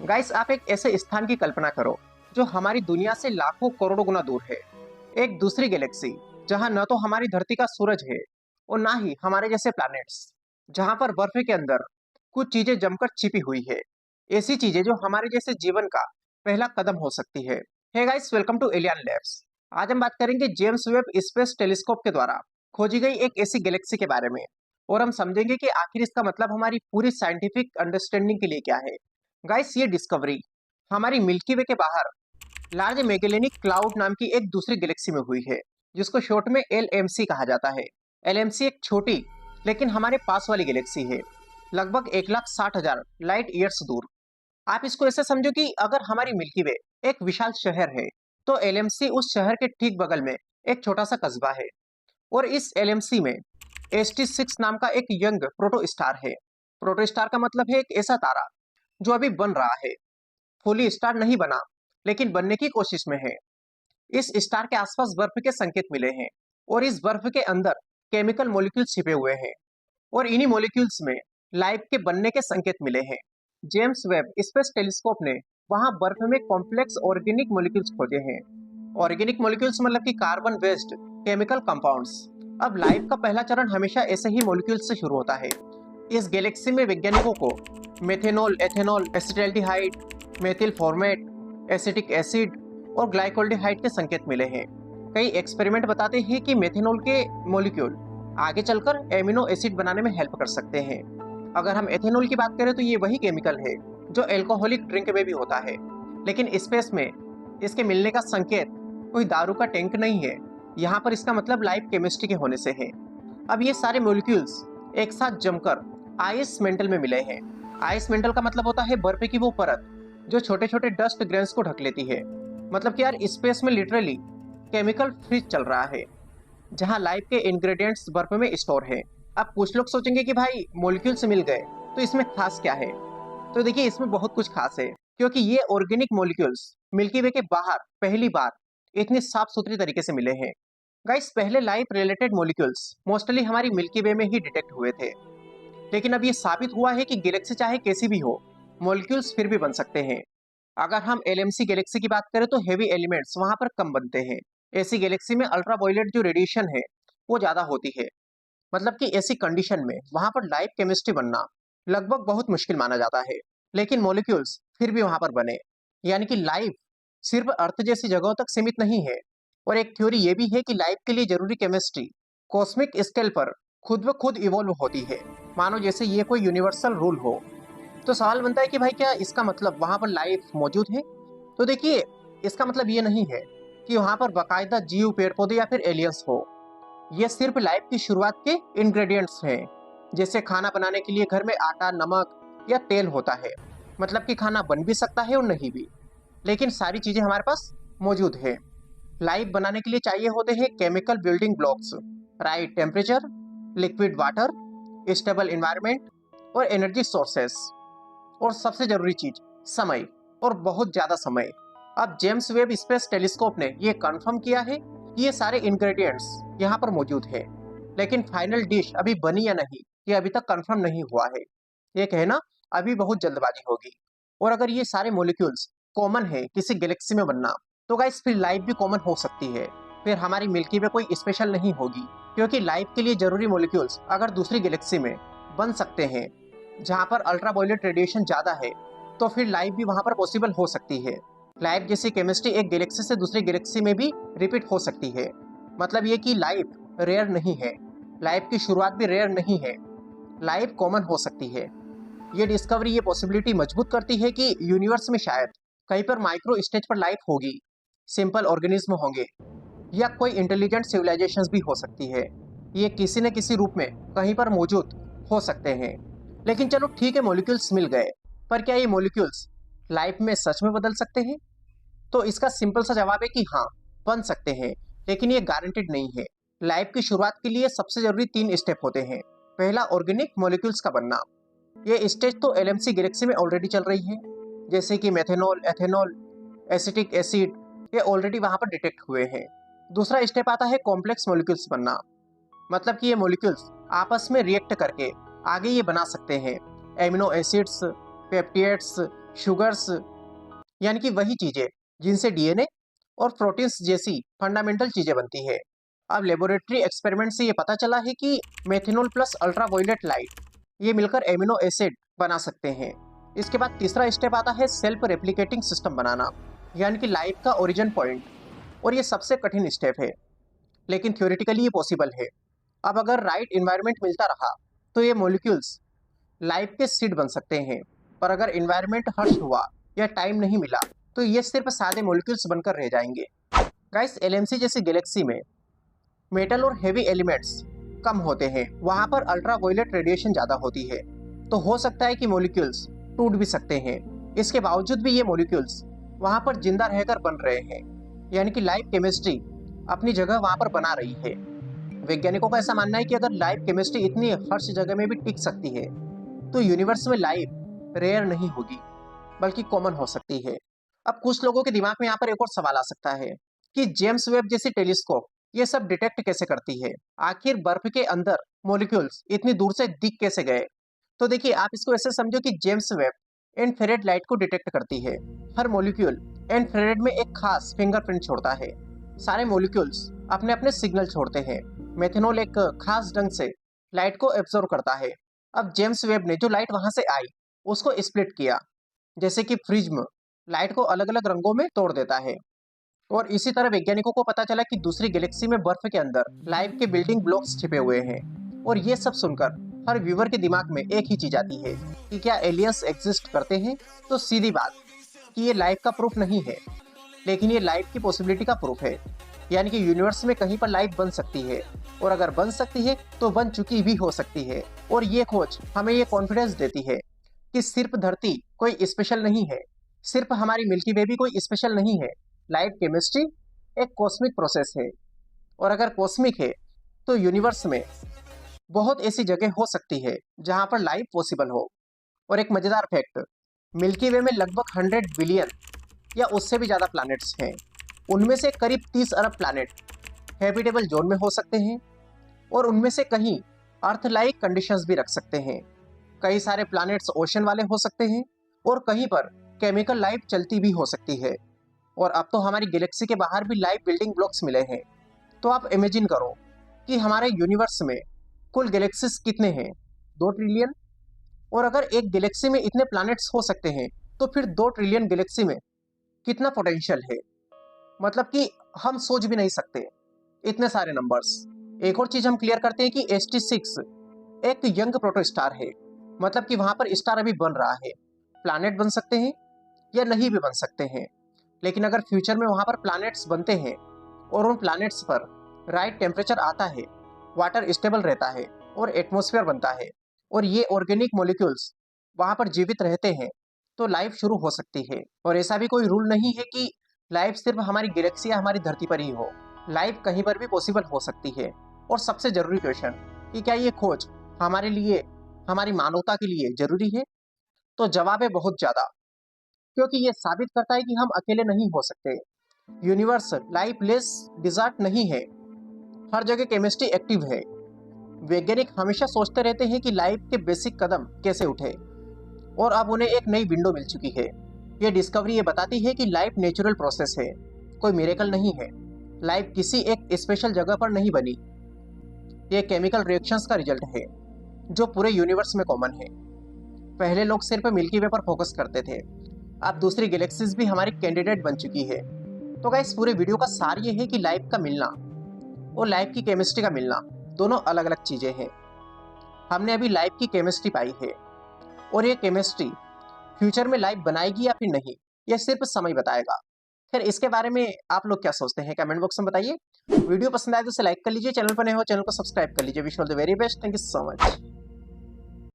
Guys, आप एक ऐसे स्थान की कल्पना करो जो हमारी दुनिया से लाखों करोड़ों गुना दूर है। एक दूसरी गैलेक्सी जहां न तो हमारी धरती का सूरज है और ना ही हमारे जैसे प्लैनेट्स, जहां पर बर्फ के अंदर कुछ चीजें जमकर छिपी हुई है। ऐसी चीजें जो हमारे जैसे जीवन का पहला कदम हो सकती है। Hey guys, welcome to alien labs. आज हम बात करेंगे जेम्स वेब स्पेस टेलीस्कोप के द्वारा खोजी गई एक ऐसी गैलेक्सी के बारे में, और हम समझेंगे कि आखिर इसका मतलब हमारी पूरी साइंटिफिक अंडरस्टैंडिंग के लिए क्या है। गाइस, ये डिस्कवरी हमारी मिल्की वे के बाहर लार्ज मैगेलेनिक क्लाउड नाम की एक दूसरी गैलेक्सी में हुई है, जिसको शॉर्ट में एलएमसी कहा जाता है। एलएमसी एक छोटी लेकिन हमारे पास वाली गैलेक्सी है, लगभग 1,60,000 लाइट ईयर्स दूर। आप इसको ऐसे समझो कि अगर हमारी मिल्की वे एक विशाल शहर है, तो एलएमसी उस शहर के ठीक बगल में एक छोटा सा कस्बा है। और इस एलएमसी में ST6 नाम का एक यंग प्रोटो स्टार है। प्रोटो स्टार का मतलब है एक ऐसा तारा जो अभी बन रहा है, फुली स्टार नहीं बना लेकिन बनने की कोशिश में है। इस स्टार के आसपास बर्फ के संकेत मिले हैं, और इस बर्फ के अंदर केमिकल मॉलिक्यूल्स छिपे हुए हैं, और इन्हीं मॉलिक्यूल्स में लाइफ के बनने के संकेत मिले हैं। जेम्स वेब स्पेस टेलीस्कोप ने वहां बर्फ में कॉम्प्लेक्स ऑर्गेनिक मॉलिक्यूल्स खोजे हैं। ऑर्गेनिक मॉलिक्यूल्स मतलब कि कार्बन बेस्ड केमिकल कंपाउंड्स। अब लाइफ का पहला चरण हमेशा ऐसे ही मॉलिक्यूल्स से शुरू होता है। इस गैलेक्सी में वैज्ञानिकों को methanol, ethanol, acetaldehyde, methyl format, acetic acid और ग्लाइकोल्डिहाइड के संकेत मिले हैं। कई एक्सपेरिमेंट बताते हैं कि मेथेनॉल के मॉलिक्यूल आगे चलकर एमिनो एसिड बनाने में हेल्प कर सकते हैं। अगर हम एथेनॉल की बात करें तो ये वही केमिकल है जो एल्कोहलिक ड्रिंक में भी होता है, लेकिन स्पेस में इसके मिलने का संकेत कोई दारू का टैंक नहीं है। यहाँ पर इसका मतलब लाइफ केमिस्ट्री के होने से है। अब ये सारे मॉलिक्यूल्स एक साथ जमकर आइस मेंटल में मिले हैं। आइस मेंटल का मतलब होता है बर्फ की वो परत जो छोटे छोटे डस्ट ग्रेन्स को ढक लेती है। मतलब कि यार, स्पेस में लिटरली केमिकल फ्रीज चल रहा है, जहां लाइफ के इंग्रेडिएंट्स बर्फ में स्टोर है। अब कुछ लोग सोचेंगे कि भाई मॉलिक्यूल्स मिल गए तो इसमें खास क्या है। तो देखिए, इसमें बहुत कुछ खास है, क्योंकि ये ऑर्गेनिक मॉलिक्यूल्स मिल्की वे के बाहर पहली बार इतनी साफ सुथरी तरीके से मिले हैं। गाइस, पहले लाइफ रिलेटेड मॉलिक्यूल्स मोस्टली हमारी मिल्की वे में ही डिटेक्ट हुए थे, लेकिन अब ये साबित हुआ है कि गैलेक्सी चाहे कैसी भी हो, मॉलिक्यूल्स फिर भी बन सकते हैं। अगर हम एलएमसी गैलेक्सी की बात करें तो हेवी एलिमेंट्स वहां पर कम बनते हैं। ऐसी गैलेक्सी में अल्ट्रावायलेट जो रेडिएशन है वो ज्यादा होती है। मतलब कि ऐसी कंडीशन में वहां पर लाइफ केमिस्ट्री बनना लगभग बहुत मुश्किल माना जाता है, लेकिन मॉलिक्यूल्स फिर भी वहां पर बने। यानी कि लाइफ सिर्फ अर्थ जैसी जगहों तक सीमित नहीं है। और एक थ्योरी ये भी है कि लाइफ के लिए जरूरी केमिस्ट्री कॉस्मिक स्केल पर खुद ब खुद इवॉल्व होती है, मानो जैसे ये कोई यूनिवर्सल रूल हो। तो सवाल बनता है कि भाई, क्या इसका मतलब वहां पर लाइफ मौजूद है? तो देखिए, इसका मतलब ये नहीं है कि वहां पर बाकायदा जीव, पेड़ पौधे या फिर एलियंस हो। ये सिर्फ लाइफ की शुरुआत के इंग्रेडिएंट्स हैं। जैसे खाना बनाने के लिए घर में आटा, नमक या तेल होता है। मतलब कि खाना बन भी सकता है और नहीं भी, लेकिन सारी चीजें हमारे पास मौजूद है। लाइफ बनाने के लिए चाहिए होते हैं chemical building blocks, right temperature, liquid water, stable environment और एनर्जी सोर्सेस। और सबसे जरूरी चीज, समय, और बहुत ज्यादा समय। अब जेम्स वेब स्पेस टेलीस्कोप ने यह कंफर्म किया है कि ये सारे इंग्रेडिएंट्स यहाँ पर मौजूद है, लेकिन फाइनल डिश अभी बनी या नहीं ये अभी तक कंफर्म नहीं हुआ है। ये कहना अभी बहुत जल्दबाजी होगी। और अगर ये सारे मॉलिक्यूल्स कॉमन है किसी गैलेक्सी में बनना, तो गाइस फिर लाइफ भी कॉमन हो सकती है। फिर हमारी मिल्की वे कोई स्पेशल नहीं होगी, क्योंकि लाइफ के लिए जरूरी मॉलिक्यूल्स अगर दूसरी गैलेक्सी में बन सकते हैं जहां पर अल्ट्रावायलेट रेडिएशन ज्यादा है, तो फिर लाइफ भी वहां पर पॉसिबल हो सकती है। लाइफ जैसी केमिस्ट्री एक गैलेक्सी से दूसरी गैलेक्सी में भी रिपीट हो सकती है। मतलब ये कि लाइफ रेयर नहीं है, लाइफ की शुरुआत भी रेयर नहीं है, लाइफ कॉमन हो सकती है। ये डिस्कवरी ये पॉसिबिलिटी मजबूत करती है कि यूनिवर्स में शायद कहीं पर माइक्रो स्टेज पर लाइफ होगी, सिंपल ऑर्गेनिज्म होंगे, या कोई इंटेलिजेंट सिविलाइजेशंस भी हो सकती है। ये किसी न किसी रूप में कहीं पर मौजूद हो सकते हैं। लेकिन चलो ठीक है, मॉलिक्यूल्स मिल गए, पर क्या ये मॉलिक्यूल्स लाइफ में सच में बदल सकते हैं? तो इसका सिंपल सा जवाब है कि हाँ, बन सकते हैं, लेकिन ये गारंटेड नहीं है। लाइफ की शुरुआत के लिए सबसे जरूरी 3 स्टेप होते हैं। पहला, ऑर्गेनिक मॉलिक्यूल्स का बनना। ये स्टेज तो एलएमसी गैलेक्सी में ऑलरेडी चल रही है, जैसे कि मेथेनॉल, एथेनॉल, एसिटिक एसिड, ये ऑलरेडी वहां पर डिटेक्ट हुए हैं। दूसरा स्टेप आता है कॉम्प्लेक्स मॉलिक्यूल्स बनना। मतलब कि ये मॉलिक्यूल्स आपस में रिएक्ट करके आगे ये बना सकते हैं एमिनो एसिड्स, पेप्टाइड्स शुगर्स, यानी कि वही चीजें जिनसे डीएनए और प्रोटीन्स जैसी फंडामेंटल चीजें बनती है। अब लेबोरेटरी एक्सपेरिमेंट से ये पता चला है कि मेथनॉल प्लस अल्ट्रावायलेट लाइट ये मिलकर एमिनो एसिड बना सकते हैं। इसके बाद तीसरा स्टेप आता है सेल्फ रेप्लिकेटिंग सिस्टम बनाना, यानी कि लाइफ का ओरिजिन पॉइंट। और ये सबसे कठिन स्टेप है, लेकिन थ्योरेटिकली ये पॉसिबल है। अब अगर राइट इन्वायरमेंट मिलता रहा तो ये मॉलिक्यूल्स लाइफ के सीड बन सकते हैं। पर अगर इन्वायरमेंट हर्ष हुआ या टाइम नहीं मिला तो ये सिर्फ सादे मॉलिक्यूल्स बनकर रह जाएंगे। गाइस, एलएमसी जैसी गैलेक्सी में मेटल और हेवी एलिमेंट्स कम होते हैं, वहां पर अल्ट्रावायलेट रेडिएशन ज़्यादा होती है, तो हो सकता है कि मॉलिक्यूल्स टूट भी सकते हैं। इसके बावजूद भी ये मॉलिक्यूल्स वहां पर जिंदा रहकर बन रहे हैं, यानी कि लाइफ केमिस्ट्री अपनी जगह वहां पर बना रही है। वैज्ञानिकों का ऐसा मानना है कि अगर लाइफ केमिस्ट्री इतनी हर्ष जगह में भी टिक सकती है तो यूनिवर्स में लाइफ रेयर नहीं होगी, बल्कि कॉमन हो सकती है। अब कुछ लोगों के दिमाग में यहाँ पर एक और सवाल आ सकता है कि जेम्स वेब जैसी टेलीस्कोप ये सब डिटेक्ट कैसे करती है? आखिर बर्फ के अंदर मॉलिक्यूल्स इतनी दूर से दिख कैसे गए? तो देखिए, आप इसको ऐसे समझो कि जेम्स वेब इंफ्रारेड लाइट को डिटेक्ट करती है। हर मॉलिक्यूल इंफ्रारेड में एक खास फिंगरप्रिंट छोड़ता है। सारे मॉलिक्यूल्स अपने अपने सिग्नल छोड़ते हैं। मेथनॉल एक खास ढंग से लाइट को एब्जॉर्व करता है। अब जेम्स वेब ने जो लाइट वहां से आई उसको स्प्लिट किया, जैसे कि प्रिज्म लाइट को अलग अलग रंगों में तोड़ देता है। और इसी तरह वैज्ञानिकों को पता चला कि दूसरी गैलेक्सी में बर्फ के अंदर लाइफ के बिल्डिंग ब्लॉक्स छिपे हुए हैं। और ये सब सुनकर हर व्यूअर के दिमाग में एक ही चीज आती है कि क्या एलियंस एग्जिस्ट करते हैं? तो सीधी बात कि ये लाइफ का प्रूफ नहीं है, लेकिन ये लाइफ की पॉसिबिलिटी का प्रूफ है। यानी कि यूनिवर्स में कहीं पर लाइफ बन सकती है, और अगर बन सकती है तो बन चुकी भी हो सकती है। और ये खोज हमें ये कॉन्फिडेंस देती है कि सिर्फ धरती कोई स्पेशल नहीं है, सिर्फ हमारी मिल्की वे भी कोई स्पेशल नहीं है। लाइफ केमिस्ट्री एक कॉस्मिक प्रोसेस है, और अगर कॉस्मिक है तो यूनिवर्स में बहुत ऐसी जगह हो सकती है जहां पर लाइफ पॉसिबल हो। और एक मजेदार फैक्ट, मिल्की वे में लगभग 100 बिलियन या उससे भी ज़्यादा प्लैनेट्स हैं। उनमें से करीब 30 अरब प्लैनेट हैबिटेबल जोन में हो सकते हैं, और उनमें से कहीं अर्थ लाइक कंडीशंस भी रख सकते हैं। कई सारे प्लैनेट्स ओशन वाले हो सकते हैं, और कहीं पर केमिकल लाइफ चलती भी हो सकती है। और अब तो हमारी गैलेक्सी के बाहर भी लाइफ बिल्डिंग ब्लॉक्स मिले हैं। तो आप इमेजिन करो कि हमारे यूनिवर्स में कुल गैलेक्सीज कितने हैं? 2 ट्रिलियन। और अगर एक गैलेक्सी में इतने प्लैनेट्स हो सकते हैं तो फिर 2 ट्रिलियन गैलेक्सी में कितना पोटेंशियल है? मतलब कि हम सोच भी नहीं सकते इतने सारे नंबर्स। एक और चीज हम क्लियर करते हैं कि ST6 एक यंग प्रोटोस्टार है, मतलब कि वहां पर स्टार अभी बन रहा है। प्लैनेट बन सकते हैं या नहीं भी बन सकते हैं, लेकिन अगर फ्यूचर में वहां पर प्लैनेट्स बनते हैं और उन प्लैनेट्स पर राइट टेम्परेचर आता है, वाटर स्टेबल रहता है और एटमॉस्फेयर बनता है, और ये ऑर्गेनिक मॉलिक्यूल्स वहां पर जीवित रहते हैं, तो लाइफ शुरू हो सकती है। और ऐसा भी कोई रूल नहीं है कि लाइफ सिर्फ हमारी गैलेक्सी या हमारी धरती पर ही हो। लाइफ कहीं पर भी पॉसिबल हो सकती है। और सबसे जरूरी क्वेश्चन कि क्या ये खोज हमारे लिए, हमारी मानवता के लिए जरूरी है? तो जवाब है बहुत ज्यादा, क्योंकि ये साबित करता है कि हम अकेले नहीं हो सकते। यूनिवर्स लाइफ लेस डिजर्ट नहीं है, हर जगह केमिस्ट्री एक्टिव है। वैज्ञानिक हमेशा सोचते रहते हैं कि लाइफ के बेसिक कदम कैसे उठे, और अब उन्हें एक नई विंडो मिल चुकी है। ये डिस्कवरी ये बताती है कि लाइफ नेचुरल प्रोसेस है, कोई मिरेकल नहीं है। लाइफ किसी एक स्पेशल जगह पर नहीं बनी, ये केमिकल रिएक्शंस का रिजल्ट है जो पूरे यूनिवर्स में कॉमन है। पहले लोग सिर्फ मिल्की वे पर फोकस करते थे, अब दूसरी गैलेक्सीज भी हमारी कैंडिडेट बन चुकी है। तो गाइस, पूरे वीडियो का सार ये है कि लाइफ का मिलना और लाइफ की केमिस्ट्री का मिलना दोनों अलग अलग चीजें हैं। हमने अभी लाइफ की केमिस्ट्री पाई है, और ये केमिस्ट्री फ्यूचर में लाइफ बनाएगी या फिर नहीं, यह सिर्फ समय बताएगा। फिर इसके बारे में आप लोग क्या सोचते हैं, कमेंट बॉक्स में बताइए। वीडियो पसंद आए तो इसे लाइक कर लीजिए, चैनल पर नए हो चैनल को सब्सक्राइब कर लीजिए। Wish all the very best, thank you so much.